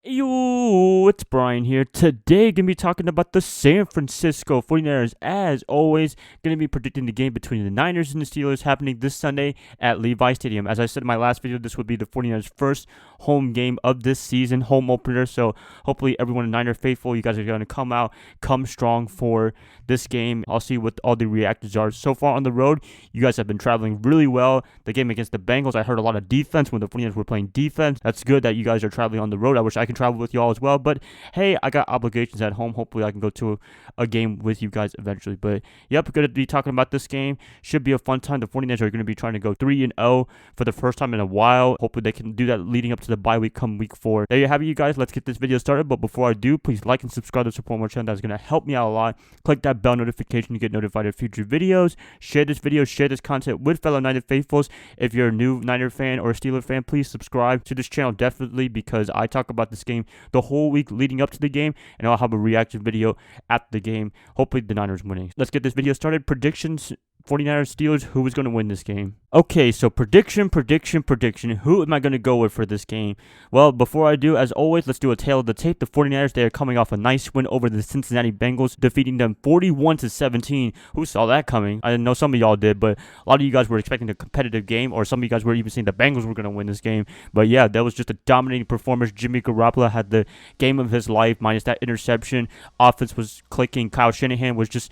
Yo, it's Brian here. Today, gonna be talking about the San Francisco 49ers. As always, gonna be predicting the game between the Niners and the Steelers happening this Sunday at Levi Stadium. As I said in my last video, this would be the 49ers' first home game of this season, home opener. So hopefully everyone Niner faithful, you guys are gonna come strong for this game. I'll see what all the reactions are. So far on the road, you guys have been traveling really well. The game against the Bengals, I heard a lot of defense when the 49ers were playing defense. That's good that you guys are traveling on the road. I wish I could travel with y'all as well, but hey, I got obligations at home. Hopefully I can go to a game with you guys eventually. But yep, going to be talking about this game. Should be a fun time. The 49ers are going to be trying to go 3-0 for the first time in a while. Hopefully they can do that leading up to the bye week come week 4. There you have it, you guys. Let's get this video started. But before I do, please like and subscribe to support my channel. That's going to help me out a lot. Click that bell notification to get notified of future videos. Share this video, share this content with fellow Niner faithfuls. If you're a new Niner fan or a Steeler fan, please subscribe to this channel definitely, because I talk about this game the whole week leading up to the game, and I'll have a reaction video at the game. Hopefully the Niners winning. Let's get this video started. Predictions. 49ers, Steelers, who is going to win this game? Okay, so prediction. Who am I going to go with for this game? Well, before I do, as always, let's do a tail of the tape. The 49ers, they are coming off a nice win over the Cincinnati Bengals, defeating them 41-17. Who saw that coming? I know some of y'all did, but a lot of you guys were expecting a competitive game, or some of you guys were even saying the Bengals were going to win this game. But yeah, that was just a dominating performance. Jimmy Garoppolo had the game of his life, minus that interception. Offense was clicking. Kyle Shanahan was just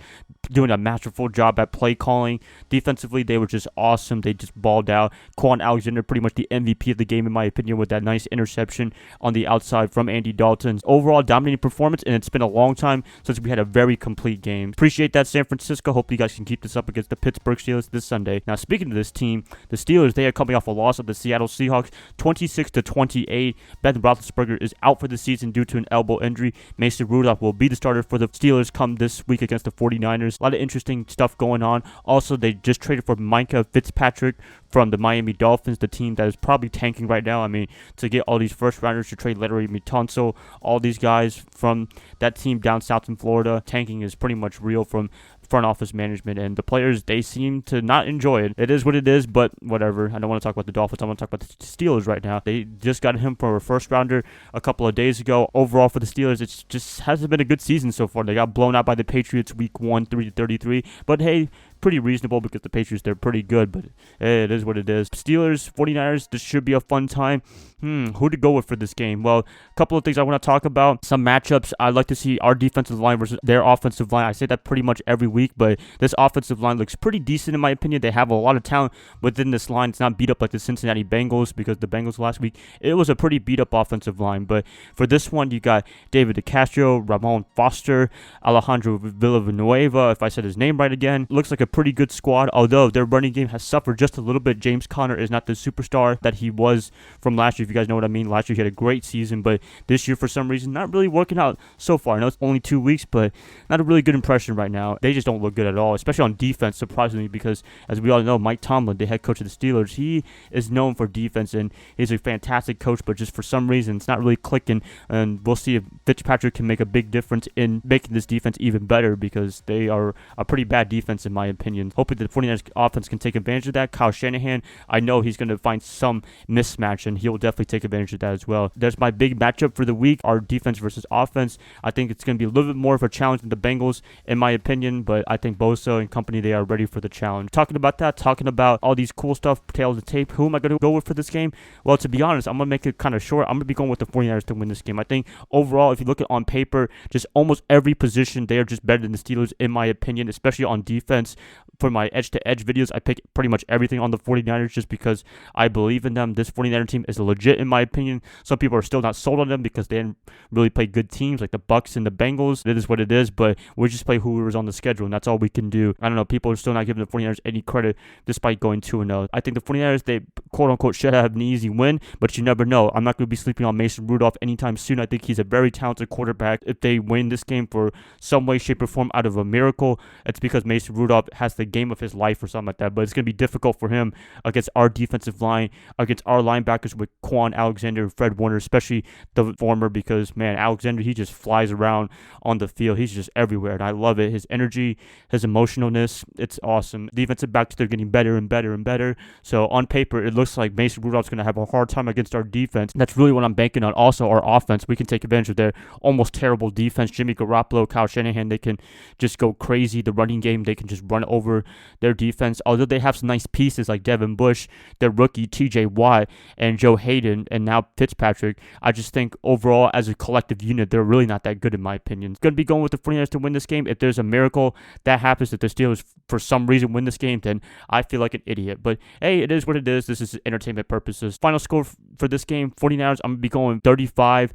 doing a masterful job at play calling. Defensively, they were just awesome. They just balled out. Quan Alexander, pretty much the MVP of the game, in my opinion, with that nice interception on the outside from Andy Dalton. Overall, dominating performance, and it's been a long time since we had a very complete game. Appreciate that, San Francisco. Hope you guys can keep this up against the Pittsburgh Steelers this Sunday. Now, speaking of this team, the Steelers, they are coming off a loss of the Seattle Seahawks, 26-28. Ben Roethlisberger is out for the season due to an elbow injury. Mason Rudolph will be the starter for the Steelers come this week against the 49ers. A lot of interesting stuff going on. Also, they just traded for Minkah Fitzpatrick from the Miami Dolphins, the team that is probably tanking right now. I mean, to get all these first-rounders to trade Larry Tunsil, all these guys from that team down south in Florida, tanking is pretty much real from front office management, and the players, they seem to not enjoy it. It is what it is, but whatever. I don't want to talk about the Dolphins. I want to talk about the Steelers right now. They just got him for a first rounder a couple of days ago. Overall for the Steelers, it just hasn't been a good season so far. They got blown out by the Patriots week 1, 3-33, but hey, pretty reasonable because the Patriots, they're pretty good, but it is what it is. Steelers, 49ers, this should be a fun time. Who to go with for this game? Well, a couple of things I want to talk about. Some matchups. I'd like to see our defensive line versus their offensive line. I say that pretty much every week, but this offensive line looks pretty decent in my opinion. They have a lot of talent within this line. It's not beat up like the Cincinnati Bengals, because the Bengals last week, it was a pretty beat up offensive line. But for this one, you got David DeCastro, Ramon Foster, Alejandro Villanueva, if I said his name right again. Looks like a pretty good squad, although their running game has suffered just a little bit. James Conner is not the superstar that he was from last year, if you guys know what I mean. Last year he had a great season, but this year for some reason not really working out so far. I know it's only 2 weeks, but not a really good impression right now. They just don't look good at all, especially on defense, surprisingly, because as we all know, Mike Tomlin, the head coach of the Steelers, he is known for defense, and he's a fantastic coach, but just for some reason it's not really clicking, and we'll see if Fitzpatrick can make a big difference in making this defense even better, because they are a pretty bad defense in my opinion. Hopefully the 49ers offense can take advantage of that. Kyle Shanahan, I know he's going to find some mismatch, and he will definitely take advantage of that as well. There's my big matchup for the week, our defense versus offense. I think it's going to be a little bit more of a challenge than the Bengals, in my opinion, but I think Bosa and company, they are ready for the challenge. Talking about all these cool stuff, tail of the tape, who am I going to go with for this game? Well, to be honest, I'm going to make it kind of short. I'm going to be going with the 49ers to win this game. I think overall, if you look at on paper, just almost every position, they are just better than the Steelers, in my opinion, especially on defense. For my edge-to-edge videos, I pick pretty much everything on the 49ers just because I believe in them. This 49er team is legit, in my opinion. Some people are still not sold on them because they didn't really play good teams like the Bucs and the Bengals. It is what it is, but we just play who was on the schedule, and that's all we can do. I don't know, people are still not giving the 49ers any credit despite going 2-0. I think the 49ers, they quote-unquote should have an easy win, but you never know. I'm not going to be sleeping on Mason Rudolph anytime soon. I think he's a very talented quarterback. If they win this game for some way, shape, or form out of a miracle, it's because Mason Rudolph has the game of his life or something like that. But it's going to be difficult for him against our defensive line, against our linebackers with Quan Alexander and Fred Warner, especially the former, because, man, Alexander, he just flies around on the field. He's just everywhere, and I love it. His energy, his emotionalness, it's awesome. Defensive backs, they're getting better and better and better. So on paper, it looks like Mason Rudolph's going to have a hard time against our defense. And that's really what I'm banking on. Also, our offense, we can take advantage of their almost terrible defense. Jimmy Garoppolo, Kyle Shanahan, they can just go crazy. The running game, they can just run over their defense. Although they have some nice pieces like Devin Bush, their rookie TJ Watt, and Joe Hayden, and now Fitzpatrick, I just think overall as a collective unit, they're really not that good in my opinion. Going to be going with the 49ers to win this game. If there's a miracle that happens, that the Steelers for some reason win this game, then I feel like an idiot. But hey, it is what it is. This is entertainment purposes. Final score for this game, 49ers, I'm going to be going 35,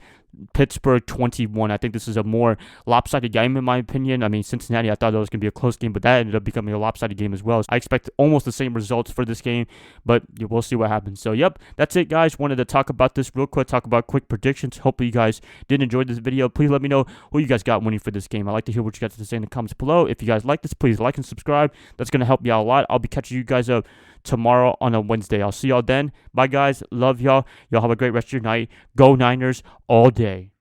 Pittsburgh 21. I think this is a more lopsided game in my opinion. I mean, Cincinnati, I thought that was going to be a close game, but that ended up becoming a lopsided game as well. So I expect almost the same results for this game, but we'll see what happens. So, yep, that's it, guys. Wanted to talk about this real quick, talk about quick predictions. Hopefully you guys did enjoy this video. Please let me know who you guys got winning for this game. I'd like to hear what you guys have to say in the comments below. If you guys like this, please like and subscribe. That's going to help me out a lot. I'll be catching you guys up tomorrow on a Wednesday. I'll see y'all then. Bye, guys. Love y'all. Y'all have a great rest of your night. Go Niners all day.